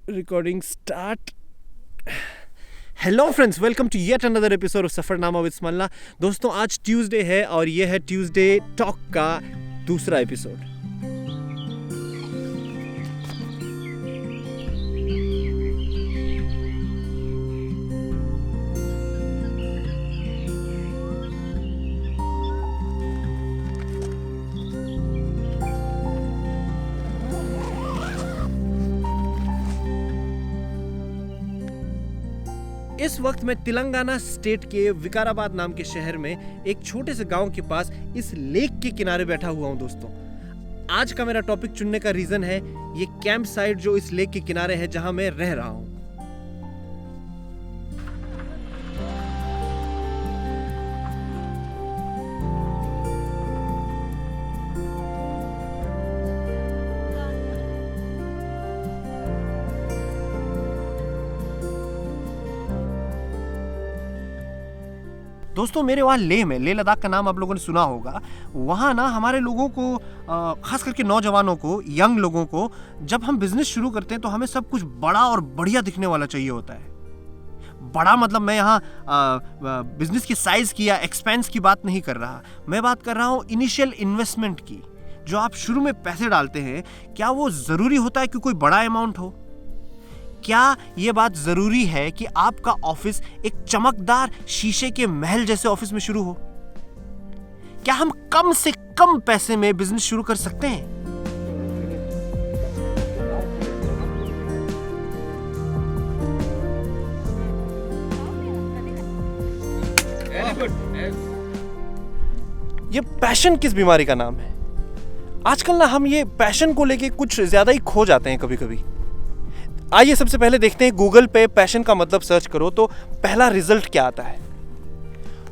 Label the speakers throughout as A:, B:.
A: Recording start. Hello friends, welcome to yet another episode of सफरनामा with स्मलना। दोस्तों, आज ट्यूसडे है और ये है ट्यूसडे टॉक का दूसरा एपिसोड। इस वक्त मैं तेलंगाना स्टेट के विकाराबाद नाम के शहर में एक छोटे से गांव के पास इस लेक के किनारे बैठा हुआ हूं। दोस्तों, आज का मेरा टॉपिक चुनने का रीजन है ये कैंप साइट जो इस लेक के किनारे है जहां मैं रह रहा हूं। दोस्तों, मेरे वहाँ लेह में, लेह लद्दाख का नाम आप लोगों ने सुना होगा। वहाँ ना हमारे लोगों को, खास करके नौजवानों को, यंग लोगों को, जब हम बिजनेस शुरू करते हैं तो हमें सब कुछ बड़ा और बढ़िया दिखने वाला चाहिए होता है। बड़ा मतलब मैं यहाँ बिजनेस की साइज की या एक्सपेंस की बात नहीं कर रहा। मैं बात कर रहा हूँ इनिशियल इन्वेस्टमेंट की। जो आप शुरू में पैसे डालते हैं, क्या वो ज़रूरी होता है कि कोई बड़ा अमाउंट हो? क्या ये बात जरूरी है कि आपका ऑफिस एक चमकदार शीशे के महल जैसे ऑफिस में शुरू हो? क्या हम कम से कम पैसे में बिजनेस शुरू कर सकते हैं? ये पैशन किस बीमारी का नाम है? आजकल ना हम ये पैशन को लेके कुछ ज्यादा ही खो जाते हैं कभी कभी। आइए सबसे पहले देखते हैं, गूगल पे पैशन का मतलब सर्च करो तो पहला रिजल्ट क्या आता है?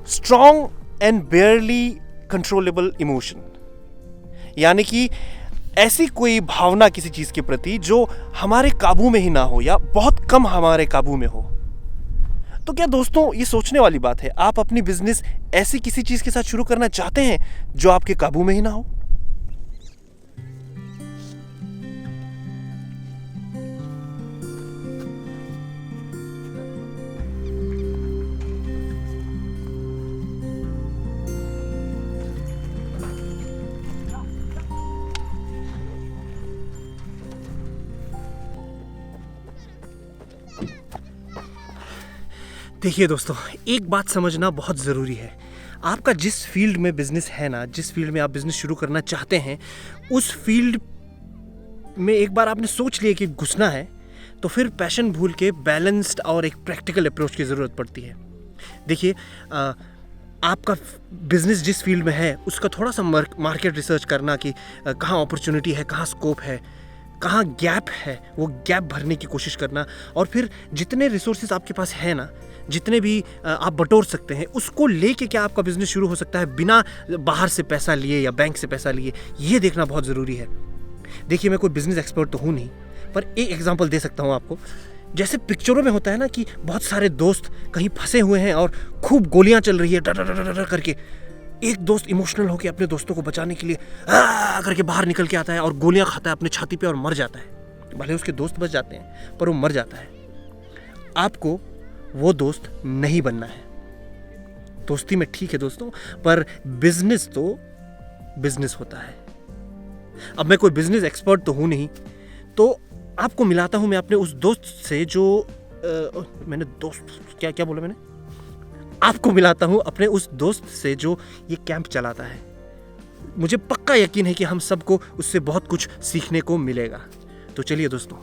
A: स्ट्रॉन्ग एंड बेयरली कंट्रोलेबल इमोशन, यानी कि ऐसी कोई भावना किसी चीज के प्रति जो हमारे काबू में ही ना हो या बहुत कम हमारे काबू में हो। तो क्या दोस्तों, ये सोचने वाली बात है, आप अपनी बिजनेस ऐसी किसी चीज के साथ शुरू करना चाहते हैं जो आपके काबू में ही ना हो? देखिए दोस्तों, एक बात समझना बहुत ज़रूरी है। आपका जिस फील्ड में बिजनेस है ना, जिस फील्ड में आप बिजनेस शुरू करना चाहते हैं, उस फील्ड में एक बार आपने सोच लिया कि घुसना है, तो फिर पैशन भूल के बैलेंस्ड और एक प्रैक्टिकल अप्रोच की ज़रूरत पड़ती है। देखिए, आपका बिजनेस जिस फील्ड में है उसका थोड़ा सा मार्केट रिसर्च करना कि कहाँ अपॉर्चुनिटी है, कहाँ स्कोप है, कहाँ गैप है, वो गैप भरने की कोशिश करना। और फिर जितने रिसोर्सेज आपके पास है ना, जितने भी आप बटोर सकते हैं, उसको लेके क्या आपका बिजनेस शुरू हो सकता है बिना बाहर से पैसा लिए या बैंक से पैसा लिए, ये देखना बहुत ज़रूरी है। देखिए, मैं कोई बिजनेस एक्सपर्ट तो हूँ नहीं, पर एक एग्जांपल दे सकता हूँ आपको। जैसे पिक्चरों में होता है ना कि बहुत सारे दोस्त कहीं फंसे हुए हैं और खूब गोलियां चल रही है डर डर डर डर करके। एक दोस्त इमोशनल होकर अपने दोस्तों को बचाने के लिए करके बाहर निकल के आता है और गोलियां खाता है अपने छाती पे और मर जाता है। भले उसके दोस्त बच जाते हैं, पर वो मर जाता है। आपको वो दोस्त नहीं बनना है। दोस्ती में ठीक है दोस्तों, पर बिजनेस तो बिजनेस होता है। अब मैं कोई बिजनेस एक्सपर्ट तो हूं नहीं, तो आपको मिलाता हूं मैं अपने उस दोस्त से जो मैंने दोस्त क्या बोला मैंने आपको मिलाता हूं अपने उस दोस्त से जो ये कैंप चलाता है। मुझे पक्का यकीन है कि हम सबको उससे बहुत कुछ सीखने को मिलेगा। तो चलिए दोस्तों।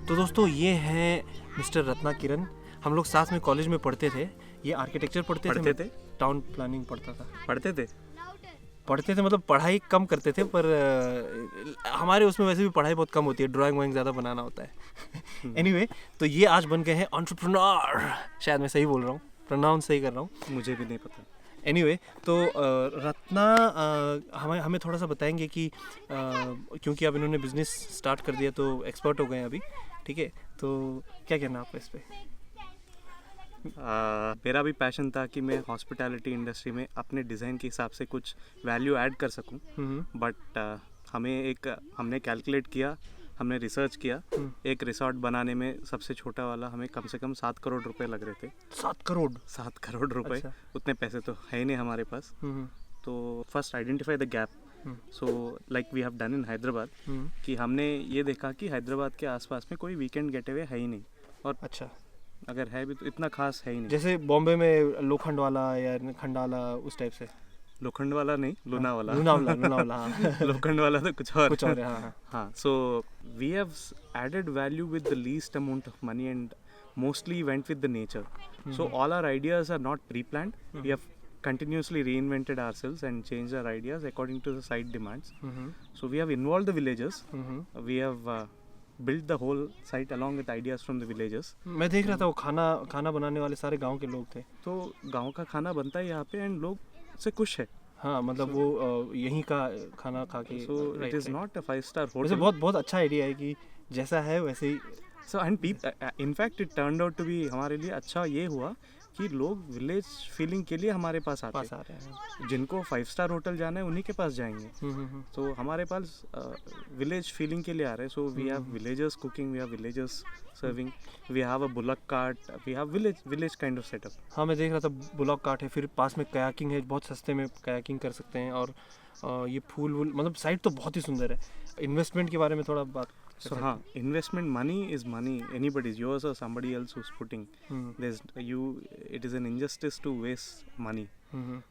A: तो दोस्तों, ये है मिस्टर रत्ना किरण। हम लोग साथ में कॉलेज में पढ़ते थे। ये आर्किटेक्चर पढ़ते थे, टाउन प्लानिंग पढ़ते थे मतलब पढ़ाई कम करते थे, पर हमारे उसमें वैसे भी पढ़ाई बहुत कम होती है, ड्राइंग वाइंग ज़्यादा बनाना होता है। एनीवे, तो ये आज बन गए हैं एंटरप्रेन्योर। शायद मैं सही बोल रहा हूँ, प्रोनाउंस सही कर रहा हूँ,
B: मुझे भी नहीं पता।
A: एनीवे, तो रत्ना हमें थोड़ा सा बताएंगे कि क्योंकि अब इन्होंने बिजनेस स्टार्ट कर दिया तो एक्सपर्ट हो गए हैं अभी, ठीक है? तो क्या कहना आपका इस पर?
B: मेरा भी पैशन था कि मैं हॉस्पिटैलिटी इंडस्ट्री में अपने डिज़ाइन के हिसाब से कुछ वैल्यू ऐड कर सकूं, बट हमने कैलकुलेट किया हमने रिसर्च किया। एक रिसोर्ट बनाने में सबसे छोटा वाला हमें कम से कम 7 करोड़ रुपए लग रहे थे।
A: 7 करोड़?
B: 7 करोड़ रुपए।
A: अच्छा।
B: उतने पैसे तो है ही नहीं हमारे पास। तो first identify the gap. So like we have done in Hyderabad कि हमने ये देखा कि हैदराबाद के आसपास में कोई वीकेंड गेटअवे है ही नहीं, और
A: अच्छा,
B: अगर है भी तो इतना खास है ही नहीं।
A: जैसे बॉम्बे में लोखंड वाला या खंडाला उस टाइप से?
B: लोखंड वाला नहीं, लोनावाला।
A: लोनावाला हाँ।
B: लोखंड वाला तो कुछ और
A: है। हाँ।
B: हाँ, so we have added value with the least amount of money and mostly went with the nature. So all our ideas are not pre-planned. We have continuously reinvented ourselves and changed our ideas according to the site demands. So we have involved the villagers. We have built the whole site along with ideas from the villagers.
A: मैं देख रहा था वो खाना बनाने वाले सारे गांव के लोग थे।
B: तो गांव का खाना बनता है यहाँ पे एंड लोग से खुश है।
A: हाँ, मतलब वो यहीं का खाना खा के।
B: So it is not a 5-star hotel.
A: वैसे बहुत अच्छा आइडिया है कि जैसा है वैसे ही।
B: So and people, in fact it turned out to be, हमारे लिए अच्छा ये हुआ कि लोग विलेज फीलिंग के लिए हमारे पास आ रहे हैं। जिनको 5-स्टार होटल जाना है उन्हीं के पास जाएंगे। तो हमारे पास विलेज फीलिंग के लिए आ रहे हैं। So we have villagers cooking, we have villagers serving, we have a bullock cart, we have village kind of setup.
A: हाँ, मैं देख रहा था बुलक कार्ट है, फिर पास में कयाकिंग है, बहुत सस्ते में कयाकिंग कर सकते हैं। और ये फूल मतलब साइट तो बहुत ही सुंदर है। इन्वेस्टमेंट के बारे में थोड़ा बात।
B: So हाँ, investment money is money. Anybody's, yours or somebody else who's putting. It is an injustice to waste money.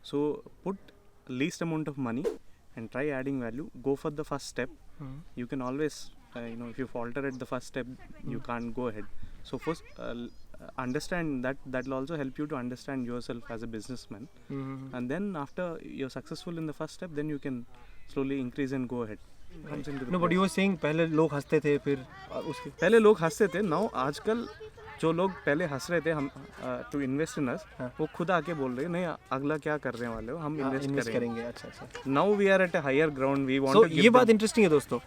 B: So put least amount of money and try adding value. Go for the first step. You can always, if you falter at the first step, you can't go ahead. So first, understand that will also help you to understand yourself as a businessman. And then after you're successful in the first step, then you can slowly increase and go ahead.
A: No, but you were saying पहले लोग हंसते थे, फिर उसके
B: पहले लोग हंसते थे। नाउ आजकल जो लोग पहले हंस रहे थे हम टू इन्वेस्ट इन अस, वो खुद आके बोल रहे हैं नहीं अगला क्या करने वाले हो, हम इन्वेस्ट करेंगे। अच्छा। Now we are at a higher ground, we want to.
A: ये बात इंटरेस्टिंग है दोस्तों।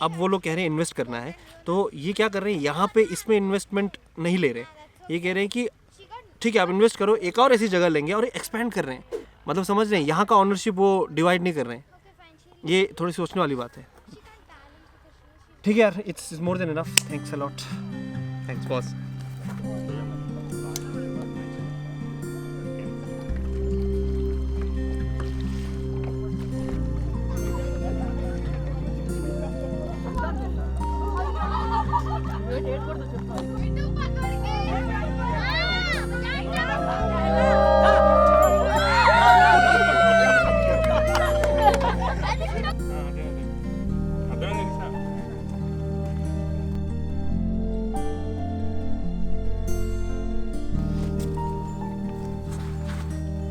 A: अब वो लोग कह रहे हैं इन्वेस्ट करना है, तो ये क्या कर रहे हैं, यहाँ पे इसमें इन्वेस्टमेंट नहीं ले रहे। ये कह रहे हैं कि ठीक है आप इन्वेस्ट करो, एक और ऐसी जगह लेंगे और एक्सपेंड कर रहे हैं। मतलब समझ रहे हैं, यहाँ का ऑनरशिप वो डिवाइड नहीं कर रहे हैं। ये थोड़ी सोचने वाली बात है। ठीक है यार, it's more than enough. Thanks a lot.
B: Thanks boss.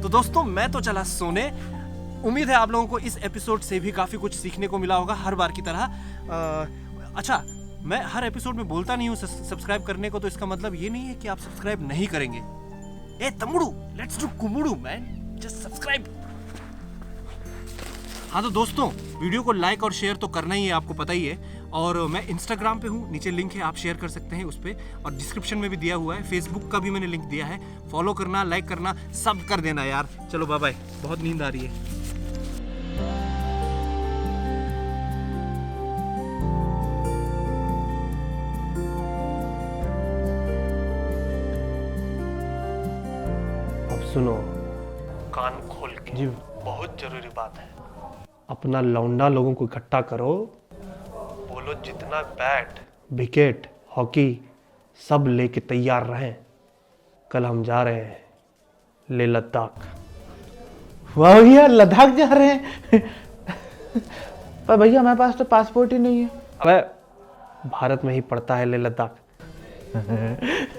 A: तो दोस्तों मैं तो चला सोने। उम्मीद है आप लोगों को इस एपिसोड से भी काफ़ी कुछ सीखने को मिला होगा, हर बार की तरह। अच्छा, मैं हर एपिसोड में बोलता नहीं हूँ सब्सक्राइब करने को, तो इसका मतलब ये नहीं है कि आप सब्सक्राइब नहीं करेंगे। ए तमुड़ू, लेट्स डू कुमुड़ू मैन, जस्ट सब्सक्राइब। हाँ तो दोस्तों, वीडियो को लाइक और शेयर तो करना ही है, आपको पता ही है। और मैं इंस्टाग्राम पे हूँ, नीचे लिंक है, आप शेयर कर सकते हैं उस पर, और डिस्क्रिप्शन में भी दिया हुआ है। फेसबुक का भी मैंने लिंक दिया है, फॉलो करना, लाइक करना, सब कर देना यार। चलो बाय बाय, बहुत नींद आ रही है। अब सुनो, कान खोल के जी, बहुत जरूरी बात है। अपना लौंडा लोगों को इकट्ठा करो, बोलो जितना बैट, विकेट, हॉकी सब लेके तैयार रहें। कल हम जा रहे हैं ले लद्दाख।
C: वाह भैया, लद्दाख जा रहे हैं? पर भैया हमारे पास तो पासपोर्ट ही नहीं है।
A: अबे भारत में ही पड़ता है ले लद्दाख।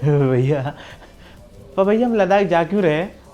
C: भैया, पर भैया हम लद्दाख जा क्यों रहे हैं?